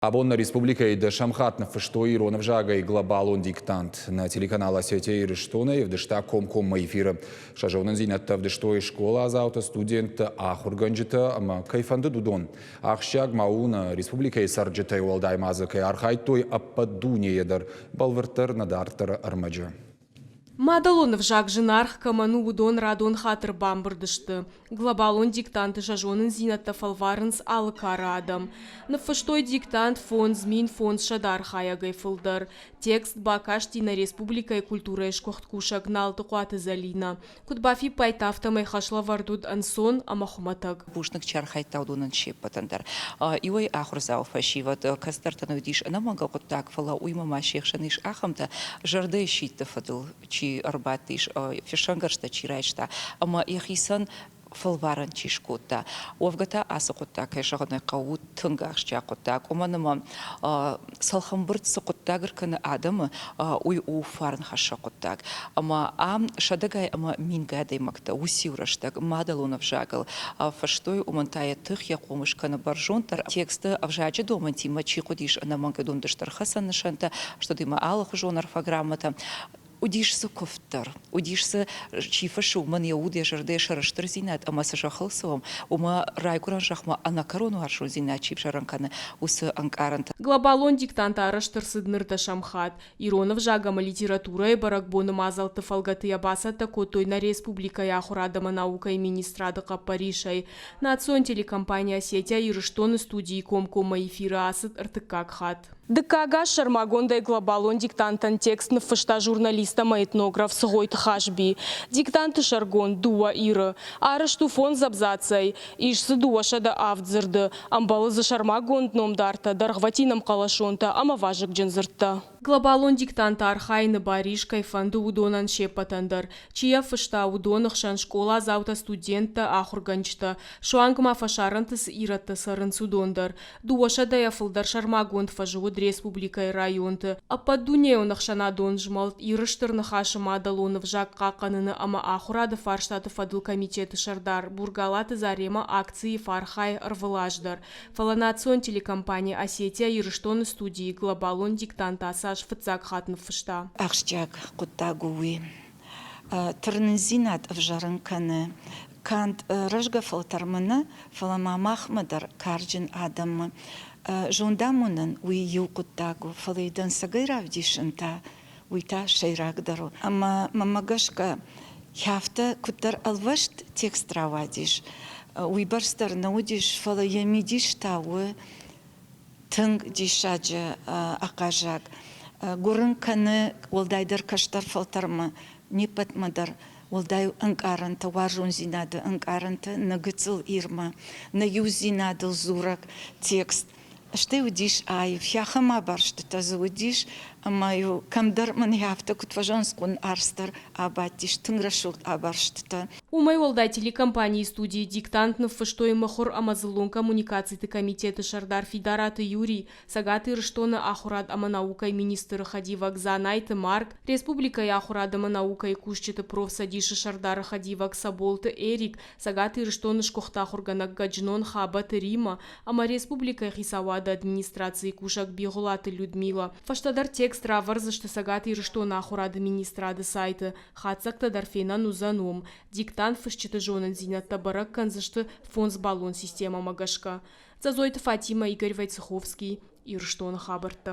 Абонна республика и Шамхатнов, что Иронов Жага и глобалон диктант на телеканала Осетия и Рештона и в дышта ком эфира. Шажонан зинатта в дышто и школа азаута студента ахурганджита ама кайфанды дудон. Ахшаг мауна республика и сарджита и уалдаймаза кай архайтой аппадуне едар балвертер надартер армаджа. Мадалонов жак жинарх каману удон радон хатыр бамбырдышты. Глобалон диктанты жажонын зинатта фалварынс алыкара адам. Нафаштой диктант фон змин фон шадар хая гайфылдар. Текст бакаштина республика и культура ешкохткуша гналты куаты залина. Кутбафи пайтафта майхашла вардуд ансон амахуматаг. Бушнык чархайта удунан шеппатандар. Иой ахурзау фашиват кастартану диш намага куттак фала уйма машехшаниш ахамта жарды щитта фадыл чи арбатиш фишангаршта чирайшта ама яхисан фалваран чишкота овгата асакота кайшагана каут тынгашча кота команама салхамбырт сокоттагыр кана адамы уй уфарн хашакоттаг ама шадагай ама мингадай макта усиураштаг мадалонов жагал фаштой умантая тых якомыш кана баржонтар тексты авжаджи доманти мачи ходиш на мангадон даштар хасан шанта что дима алах жонар фаграммата удишься кофтар, удишься чифа шуман яуди жарды шараштыр зинат, ама сажахалсовым, ума райкуран жахма анакарону аршу зинат чип шаранканы усы анкаранта. Глобалон диктанта араштыр сыднырта шамхат. Иронов жагама литература и баракбоны мазалты фалгаты ябасата котой на республика яхурадама наука и министрады Паришай. Национ телекомпания Осетия и Рештоны студии комкома эфира асыт РТК хат. Дыкага шармагондай глобалон диктантан текст на фашта журналистама этнограф сгойт хашби. Диктанты шаргон дуа иры. Арашту фон забзацай. Ишсы дуаша да авдзырды. Амбалы за шармагон номдарта. Даргватинам калашонта. Ама важык джензыртта. Глобалон диктанта архайны бариш кайфанды удонан шепатандар. Чия фашта удонах шан школа заута студента ахурганчта. Шуангма фашарантыс ирата сарын судондар. Дуаша да яфылдар шармагон фажуд республика и районты. Ападуне онах шанадон жмалт ирыштырны хашым адалонов жак каканыны ама ахурады фарштаты фадыл комитеты шардар. Бургалаты зарема акции фархай рвылаждар. Фаланацион телекомпания Осетия и Рештоны студии глобалон диктанта Саш фыцак хатны фышта. Ахшчак куттагуи. Тырнзинат вжарынканы. Кант рыжга фалтармыны фалама махмадар карджин адамы. Жондамунын уи юкуттагу фалейдан сагайрав дишынта уита шейрагдару. Ама мамагашка яфта куттар алвашт текст равадиш. Уи барстар наудиш фала ямидиш тауы тынг дишаджа акажак. Гурын каны олдайдар каштар фалтармы непатмадар. Олдай анкаранта важун зинады анкаранта нагыцыл ирма. На ю зинадыл зурак текст. Что удиш ай, фяхама баршты тазы удиш, амаю камдар ман яфта кутважанскун арстар абатиш тынграшулт абаршты. Умай олдай телекомпании студии диктантнов фаштой махор амазылон коммуникации комитеты шардар фидараты Юрий, сагаты Рештона ахурад аманаука и министр Хадивак Занайты Марк, республика ахурад аманаука и кушчеты профсадиши шардара Хадивак Саболты Эрик, сагаты Рештона шкохтах органак гаджнон хабаты Рима, ама республика хисавада администрации кушак бигулаты Людмила. Фаштадар текст равар за что сагаты Рештона ахурад министрады сайты, хатсакта дарфена нузаном. Диктант фашчыты жонын зинатта барак канзышты фонс баллон система магашка. Зазойты Фатима Игорь Войцеховский и Рештона хабарта.